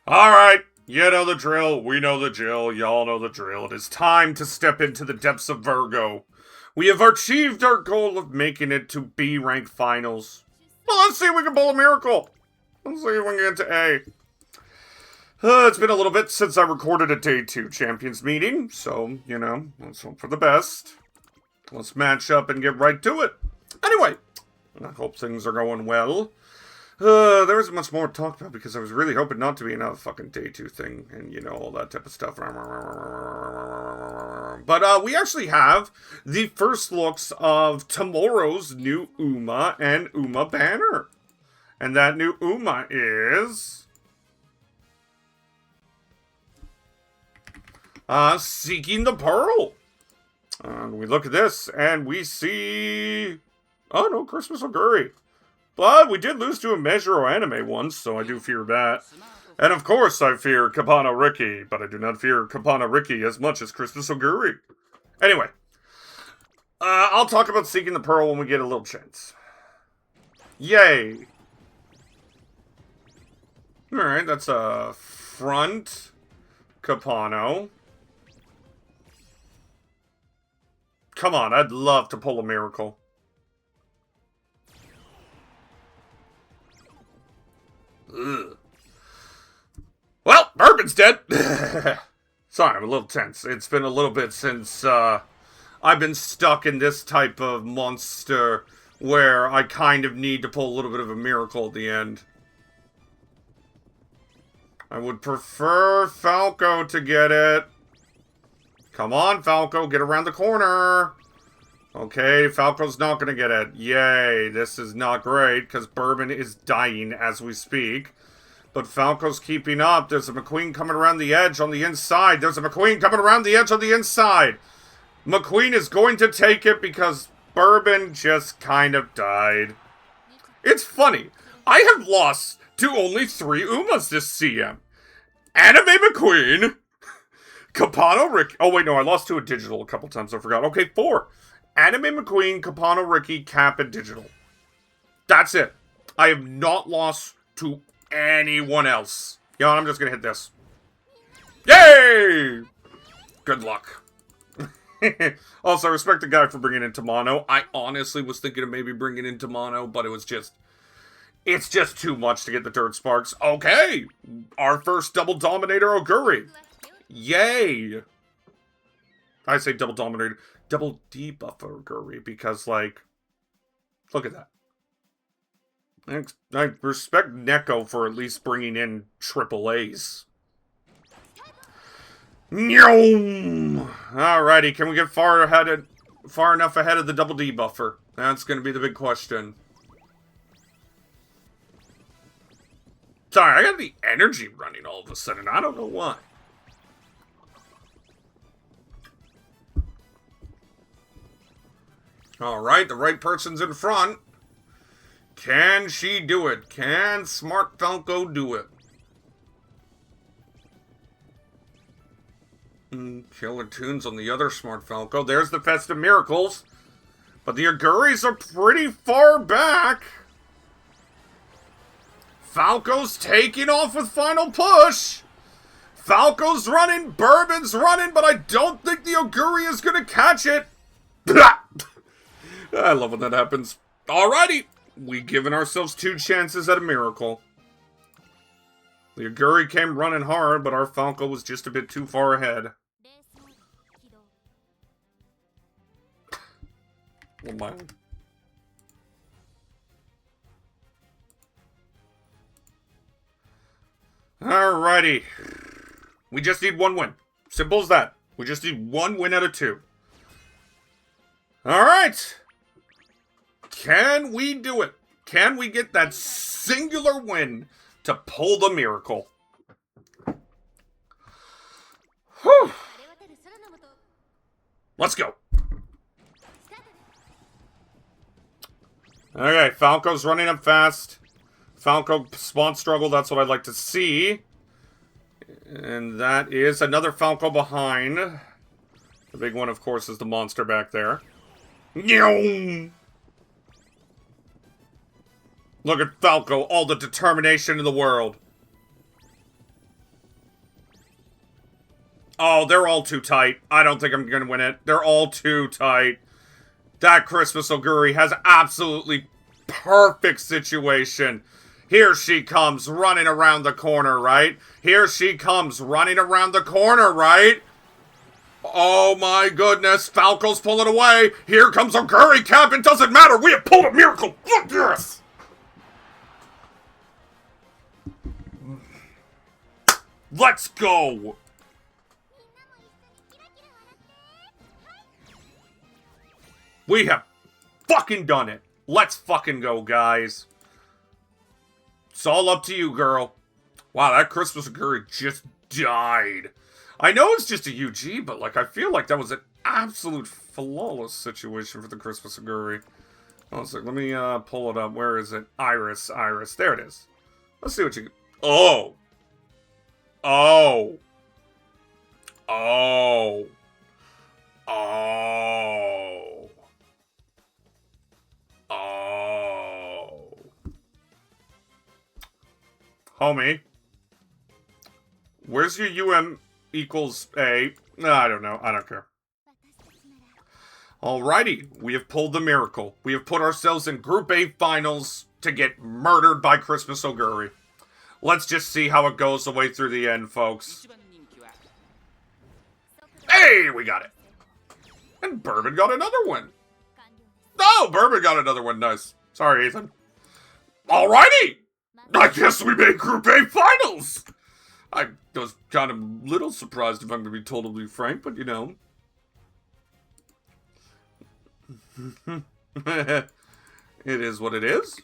Alright, you know the drill, we know the drill, y'all know the drill. It is time to step into the depths of Virgo. We have achieved our goal of making it to B rank finals. Well, let's see if we can pull a miracle. Let's see if we can get to A. It's been a little bit since I recorded a Day 2 Champions meeting, so, you know, let's hope for the best. Let's match up and get right to it. Anyway, I hope things are going well. There isn't much more to talk about because I was really hoping not to be another fucking Day 2 thing and, you know, all that type of stuff. But we actually have the first looks of tomorrow's new Uma and Uma banner. And that new Uma is Seeking the Pearl. And we look at this and we see... Oh no, Christmas Oguri. But we did lose to a Measure anime once, so I do fear that. And of course I fear Kapana Riki, but I do not fear Kapana Riki as much as Christmas Oguri. Anyway, I'll talk about Seeking the Pearl when we get a little chance. Yay! Alright, that's a front Kapano. Come on, I'd love to pull a miracle. Ugh. Well, Bourbon's dead. Sorry, I'm a little tense. It's been a little bit since I've been stuck in this type of monster where I kind of need to pull a little bit of a miracle at the end. I would prefer Falco to get it. Come on, Falco, get around the corner. Okay, Falco's not going to get it. Yay, this is not great, because Bourbon is dying as we speak. But Falco's keeping up. There's a McQueen coming around the edge on the inside. There's a McQueen coming around the edge on the inside. McQueen is going to take it because Bourbon just kind of died. It's funny. I have lost to only 3 Umas this CM. Anime McQueen, Kapano Rick. Oh, wait, no, I lost to a digital a couple times. I forgot. Okay, 4. Anime McQueen, Kapano Riki, Cap, and Digital. That's it. I have not lost to anyone else. You know what, I'm just gonna hit this. Yay! Good luck. Also, I respect the guy for bringing in Tamano. I honestly was thinking of maybe bringing in Tamano, but it was just... It's just too much to get the Dirt Sparks. Okay! Our first double Dominator Oguri. Yay! I say double Dominator... Double debuffer Oguri, because, like, look at that. I respect Neko for at least bringing in triple A's. Alrighty, can we get far enough ahead of the double debuffer? That's going to be the big question. Sorry, I got the energy running all of a sudden. I don't know why. Alright, the right person's in front. Can she do it? Can Smart Falco do it? Killer Tunes on the other Smart Falco. There's the Festive Miracles. But the Oguris are pretty far back. Falco's taking off with Final Push. Falco's running, Bourbon's running, but I don't think the Oguri is going to catch it. I love when that happens. Alrighty, we've given ourselves 2 chances at a miracle. The Oguri came running hard, but our Falco was just a bit too far ahead. Oh my. Alrighty. We just need 1 win. Simple as that. We just need 1 win out of 2. Alright. Can we do it? Can we get that singular win to pull the miracle? Whew. Let's go. Okay, Falco's running up fast. Falco spawn struggle, that's what I'd like to see. And that is another Falco behind. The big one, of course, is the monster back there. Look at Falco, all the determination in the world. Oh, they're all too tight. I don't think I'm gonna win it. They're all too tight. That Christmas Oguri has absolutely perfect situation. Here she comes running around the corner, right? Here she comes running around the corner, right? Oh my goodness, Falco's pulling away. Here comes Oguri Cap. It doesn't matter. We have pulled a miracle. Look, yes. Let's go. We have fucking done it. Let's fucking go, guys. It's all up to you, girl. Wow, that Christmas Oguri just died. I know it's just a UG, but, like, I feel like that was an absolute flawless situation for the Christmas Oguri. Oh, so let me, pull it up. Where is it? Iris. There it is. Let's see what you... Oh! Oh! Oh! Oh! Oh! Homie. Where's your UM equals A? I don't know. I don't care. Alrighty. We have pulled the miracle. We have put ourselves in Group A finals to get murdered by Christmas Oguri. Let's just see how it goes the way through the end, folks. Hey, we got it. And Bourbon got another one. Oh, Bourbon got another one. Nice. Sorry, Ethan. Alrighty. I guess we made Group A finals. I was kind of a little surprised, if I'm going to be totally frank, but you know. It is what it is.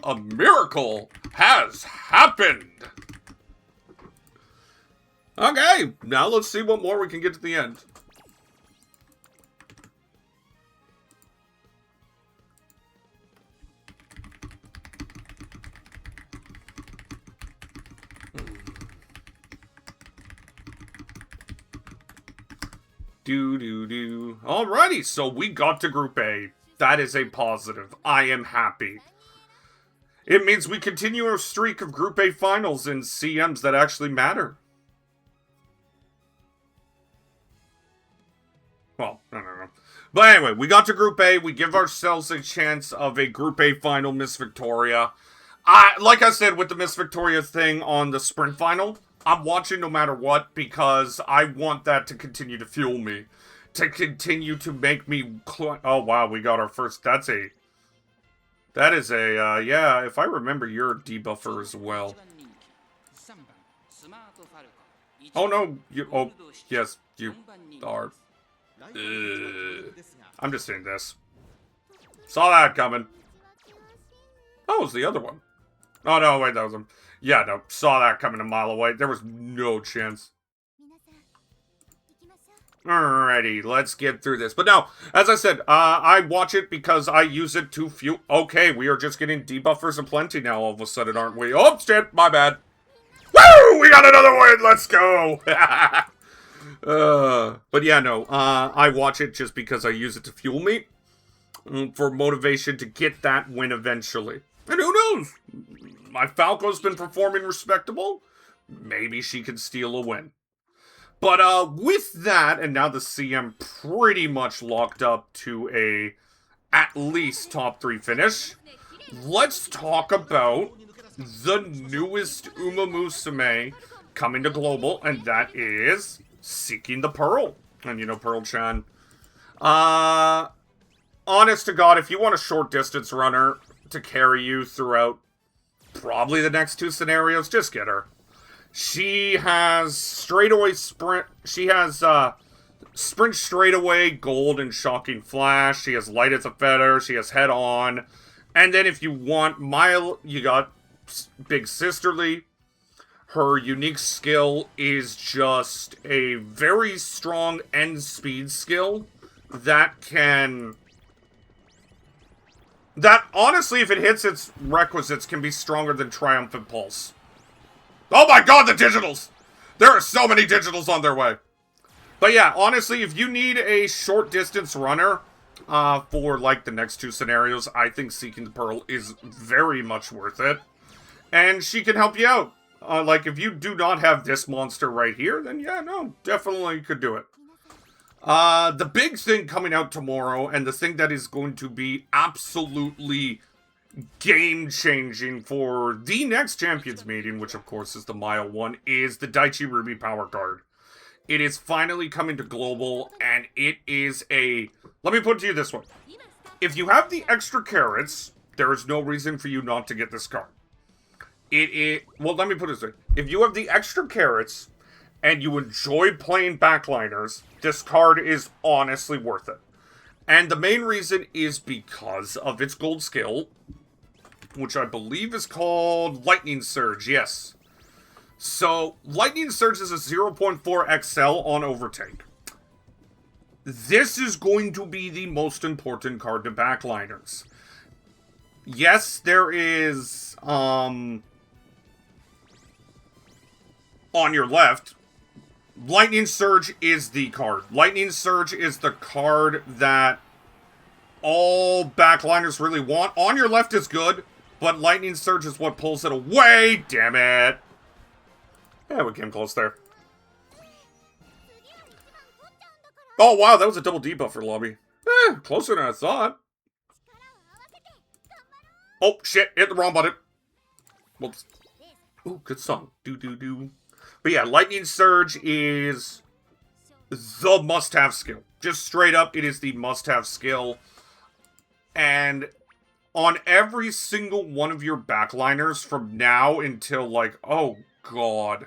A miracle has happened. Okay, now let's see what more we can get to the end. Alrighty, so we got to Group A. That is a positive. I am happy. It means we continue our streak of Group A finals in CMs that actually matter. Well, I don't know. But anyway, we got to Group A. We give ourselves a chance of a Group A final Miss Victoria. Like I said with the Miss Victoria thing on the sprint final, I'm watching no matter what because I want that to continue to fuel me. To continue to make me... Oh, wow, we got our first... That is a, yeah, if I remember, you're a debuffer as well. Oh, no, yes, you are. I'm just saying this. Saw that coming. Oh, it was the other one. Oh, no, wait, that was him. Yeah, no, saw that coming a mile away. There was no chance. Alrighty, let's get through this. But no, as I said, I watch it because I use it to fuel... Okay, we are just getting debuffers aplenty now all of a sudden, aren't we? Oh, shit, my bad. Woo! We got another win! Let's go! But yeah, no, I watch it just because I use it to fuel me. For motivation to get that win eventually. And who knows? My Falco's been performing respectable. Maybe she can steal a win. But with that, and now the CM pretty much locked up to a at least top 3 finish, let's talk about the newest Umamusume coming to Global, and that is Seeking the Pearl. And you know, Pearl-chan. Honest to God, if you want a short distance runner to carry you throughout probably the next 2 scenarios, just get her. She has straightaway sprint. She has sprint straightaway, gold, and shocking flash. She has light as a feather. She has head on. And then if you want mile, you got big sisterly. Her unique skill is just a very strong end speed skill that can... That, honestly, if it hits its requisites, can be stronger than Triumphant Pulse. Oh my god, the digitals! There are so many digitals on their way. But yeah, honestly, if you need a short distance runner for, like, the next 2 scenarios, I think Seeking the Pearl is very much worth it. And she can help you out. Like, if you do not have this monster right here, then yeah, no, definitely could do it. The big thing coming out tomorrow, and the thing that is going to be absolutely game-changing for the next Champions meeting, which of course is the Mile 1, is the Daichi Ruby Power Card. It is finally coming to Global, and it is a... Let me put it to you this way. If you have the extra carrots, there is no reason for you not to get this card. Well, let me put it this way. If you have the extra carrots, and you enjoy playing backliners, this card is honestly worth it. And the main reason is because of its gold skill, which I believe is called Lightning Surge, yes. So, Lightning Surge is a 0.4 XL on Overtake. This is going to be the most important card to backliners. Yes, there is, on your left, Lightning Surge is the card. Lightning Surge is the card that all backliners really want. On your left is good, but Lightning Surge is what pulls it away. Damn it. Yeah, we came close there. Oh, wow, that was a double debuffer lobby. Closer than I thought. Oh, shit, hit the wrong button. Whoops. Ooh, good song. Do. But yeah, Lightning Surge is the must-have skill. Just straight up, it is the must-have skill. And on every single one of your backliners from now until, like, oh, God.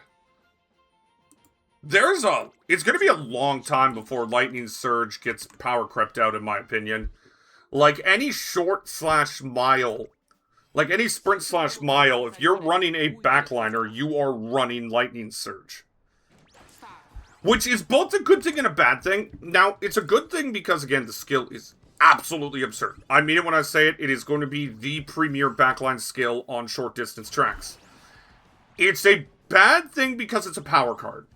It's going to be a long time before Lightning Surge gets power crept out, in my opinion. Like, any short/mile, like any sprint/mile, if you're running a backliner, you are running Lightning Surge. Which is both a good thing and a bad thing. Now, it's a good thing because, again, the skill is absolutely absurd. I mean it when I say it. It is going to be the premier backline skill on short distance tracks. It's a bad thing because it's a power card.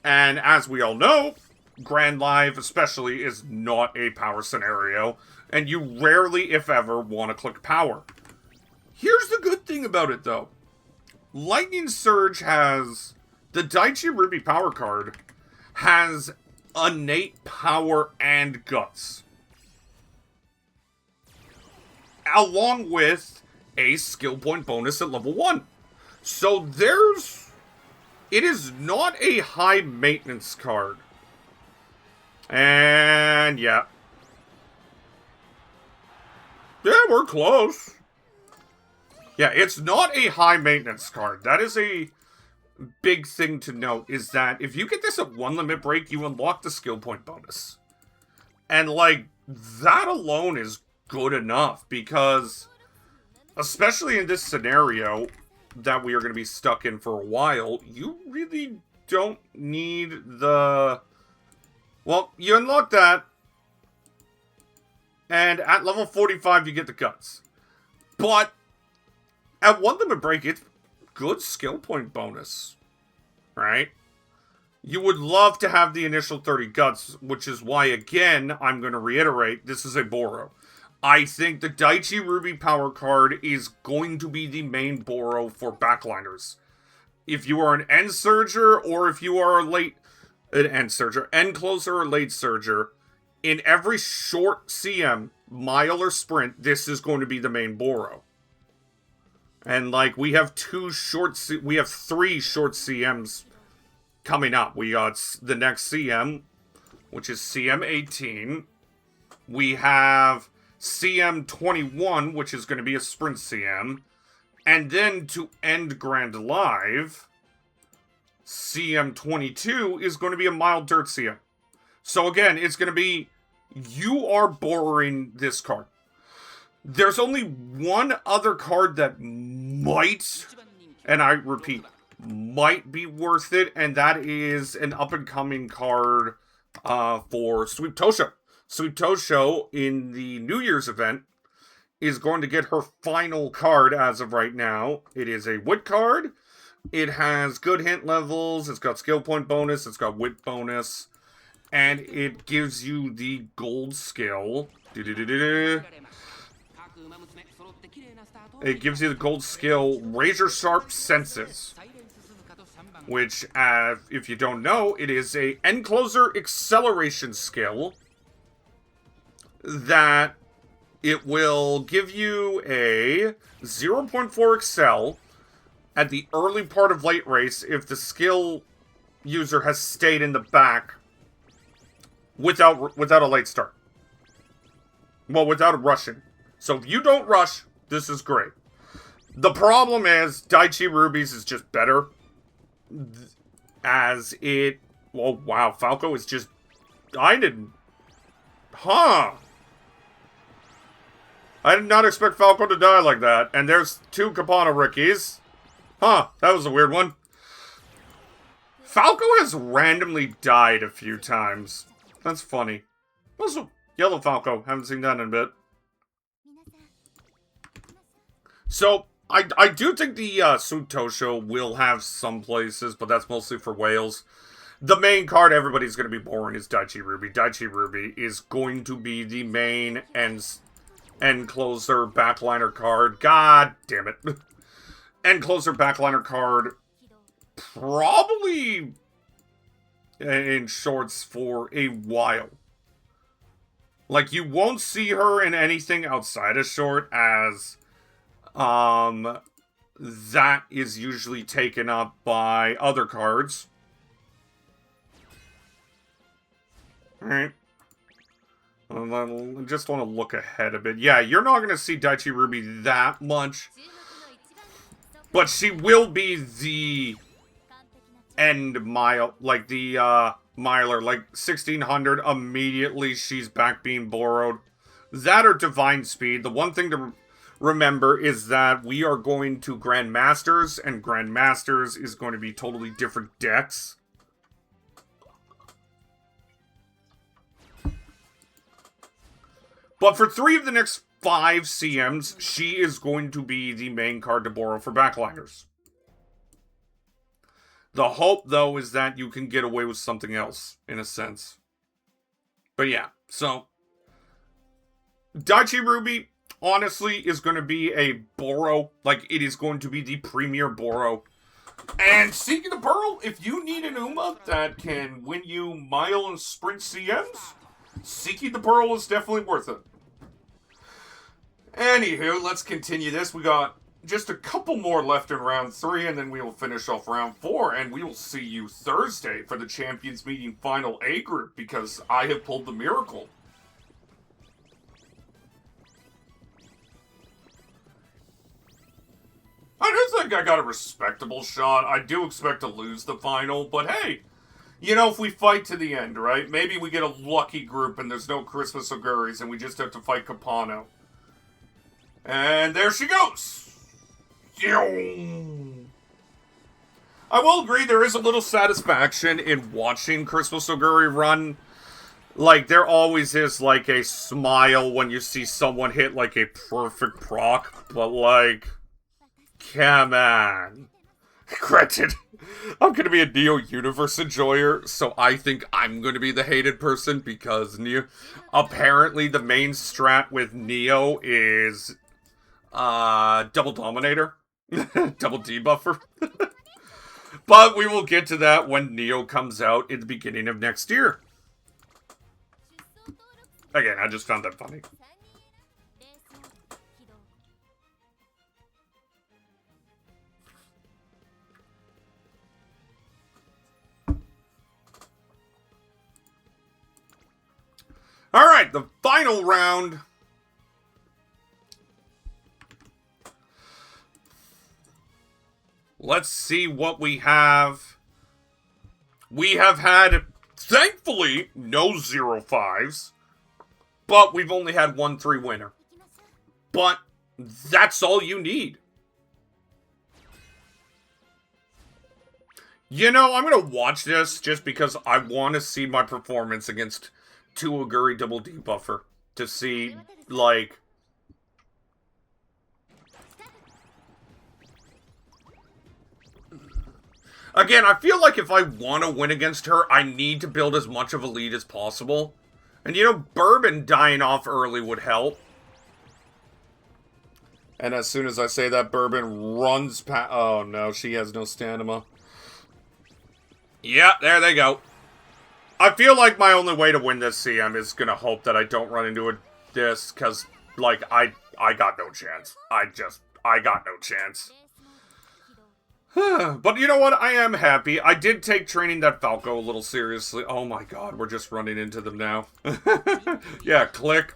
And as we all know, Grand Live especially is not a power scenario, and you rarely, if ever, want to click power. Here's the good thing about it, though. Lightning Surge has... The Daichi Ruby Power Card has innate power and guts. Along with a skill point bonus at level 1. So it is not a high maintenance card. And yeah. Yeah, we're close. Yeah, it's not a high maintenance card. That is a big thing to note, is that if you get this at 1 limit break, you unlock the skill point bonus. And like, that alone is good enough, because especially in this scenario that we are going to be stuck in for a while, you really don't need the... Well, you unlock that, and at level 45 you get the guts. But at 1 limit break, it's good skill point bonus, right? You would love to have the initial 30 guts, which is why, again, I'm going to reiterate, this is a Boro. I think the Daichi Ruby Power Card is going to be the main Boro for backliners. If you are an end surger, or if you are an end surger, end closer or late surger, in every short CM, mile or sprint, this is going to be the main Boro. And like, we have 3 short CMs coming up. We got the next CM, which is CM 18. We have CM 21, which is going to be a sprint CM. And then to end Grand Live, CM 22 is going to be a mild dirt CM. So again, it's going to be, you are borrowing this card. There's only one other card that might, and I repeat, might be worth it, and that is an up-and-coming card for Sweep Tosho. Sweep Tosho, in the New Year's event, is going to get her final card as of right now. It is a wit card. It has good hint levels. It's got skill point bonus. It's got wit bonus. And it gives you the gold skill. It gives you the gold skill, Razor Sharp Senses. which, if you don't know, it is a Encloser acceleration skill that it will give you a 0.4 excel at the early part of late race if the skill user has stayed in the back without a late start. Well, without a rushing. So if you don't rush, this is great. The problem is Daichi Ruby's is just better. As it... Oh, wow. Falco is just... I didn't... Huh. I did not expect Falco to die like that. And there's 2 Kapana Rickies. Huh. That was a weird one. Falco has randomly died a few times. That's funny. Also, Yellow Falco. Haven't seen that in a bit. So, I do think the Suntosho will have some places, but that's mostly for whales. The main card everybody's going to be boring is Daichi Ruby. Daichi Ruby is going to be the main end closer backliner card. God damn it. End closer backliner card. Probably in shorts for a while. Like, you won't see her in anything outside of short, as that is usually taken up by other cards. Alright. I just want to look ahead a bit. Yeah, you're not going to see Daichi Ruby that much. But she will be the end mile, like the miler, like 1600, immediately she's back being borrowed. That or Divine Speed. The one thing to remember is that we are going to Grandmasters, and Grandmasters is going to be totally different decks. But for 3 of the next 5 CMs, she is going to be the main card to borrow for backliners. The hope, though, is that you can get away with something else, in a sense. But yeah, so Daichi Ruby, honestly, is going to be a borrow. Like, it is going to be the premier borrow. And Seeking the Pearl, if you need an Uma that can win you mile and sprint CMs, Seeking the Pearl is definitely worth it. Anywho, let's continue this. We got just a couple more left in round 3, and then we will finish off round 4, and we will see you Thursday for the Champions Meeting Final A group, because I have pulled the miracle. I do think I got a respectable shot. I do expect to lose the final, but hey, you know, if we fight to the end, right? Maybe we get a lucky group and there's no Christmas Oguris and we just have to fight Capano. And there she goes! I will agree there is a little satisfaction in watching Christmas Oguri run. Like, there always is, like, a smile when you see someone hit, like, a perfect proc, but, like, come on. Granted, I'm gonna be a Neo Universe enjoyer, so I think I'm gonna be the hated person, because Neo... Apparently, the main strat with Neo is, double Dominator. Double debuffer. But we will get to that when Neo comes out in the beginning of next year. Again, I just found that funny. Alright, the final round. Let's see what we have. We have had, thankfully, no 0-5s. But we've only had 1-3 winner. But that's all you need. You know, I'm going to watch this just because I want to see my performance against 2 Oguri double debuffer. To see, like... Again, I feel like if I want to win against her, I need to build as much of a lead as possible. And, you know, Bourbon dying off early would help. And as soon as I say that, Bourbon runs past... Oh, no, she has no stamina. Yeah, there they go. I feel like my only way to win this CM is gonna hope that I don't run into this, because, like, I got no chance. I got no chance. But you know what? I am happy. I did take training that Falco a little seriously. Oh my god, we're just running into them now. Yeah, click.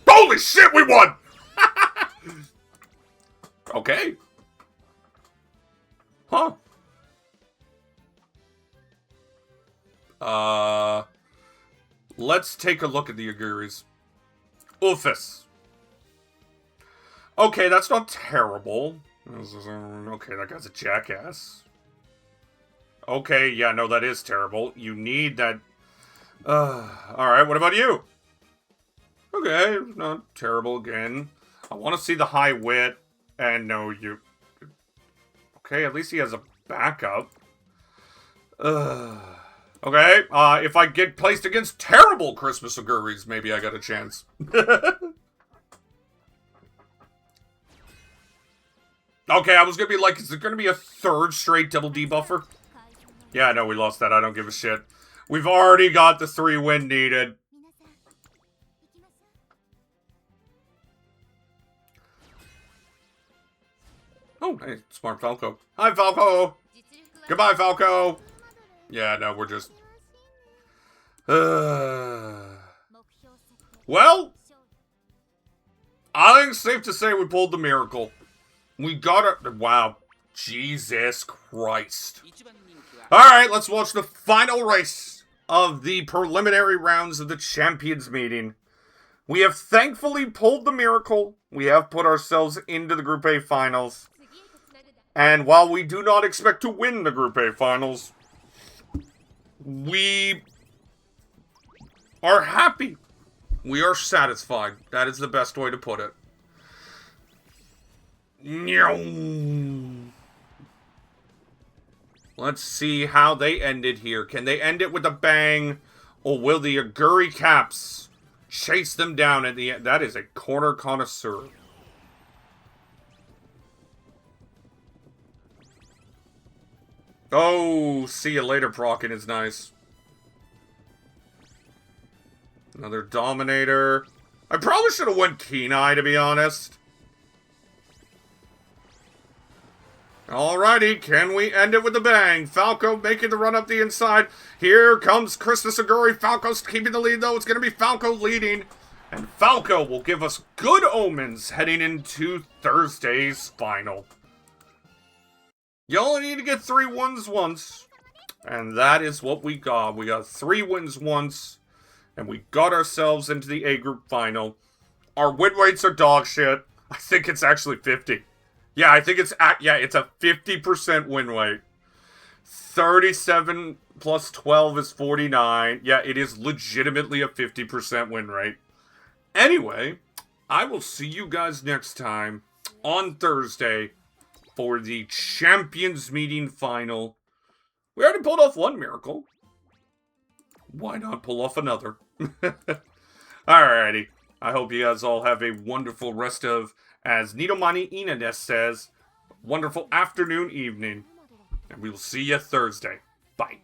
Holy shit, we won! Okay. Huh. Let's take a look at the Aguris. Oofus. Okay, that's not terrible. Okay, that guy's a jackass. Okay, yeah, no, that is terrible. You need that... Alright, what about you? Okay, not terrible again. I want to see the high wit. And no, you... Okay, at least he has a backup. Okay, if I get placed against terrible Christmas Aguris, maybe I got a chance. Okay, I was gonna be like, is there gonna be a third straight double debuffer? Yeah, no, we lost that. I don't give a shit. We've already got the 3 win needed. Oh, hey, smart Falco. Hi, Falco! Goodbye, Falco! Yeah, no, we're just... Well, I think it's safe to say we pulled the miracle. We got it. Wow. Jesus Christ. Alright, let's watch the final race of the preliminary rounds of the Champions meeting. We have thankfully pulled the miracle. We have put ourselves into the Group A finals. And while we do not expect to win the Group A finals, we are happy. We are satisfied. That is the best way to put it. Let's see how they ended here. Can they end it with a bang? Or will the Aguri Caps chase them down at the end? That is a corner connoisseur. Oh, see you later, Procken is nice. Another Dominator. I probably should have went Kenai, to be honest. Alrighty, can we end it with a bang? Falco making the run up the inside. Here comes Christmas Aguri. Falco's keeping the lead, though. It's going to be Falco leading. And Falco will give us good omens heading into Thursday's final. You only need to get 3 wins once. And that is what we got. We got 3 wins once. And we got ourselves into the A group final. Our win rates are dog shit. I think it's actually 50. Yeah, I think it's it's a 50% win rate. 37 plus 12 is 49. Yeah, it is legitimately a 50% win rate. Anyway, I will see you guys next time on Thursday for the Champions Meeting final. We already pulled off one miracle. Why not pull off another? Alrighty. I hope you guys all have a wonderful rest of, as Nidomani Inades says, wonderful afternoon, evening. And we will see you Thursday. Bye.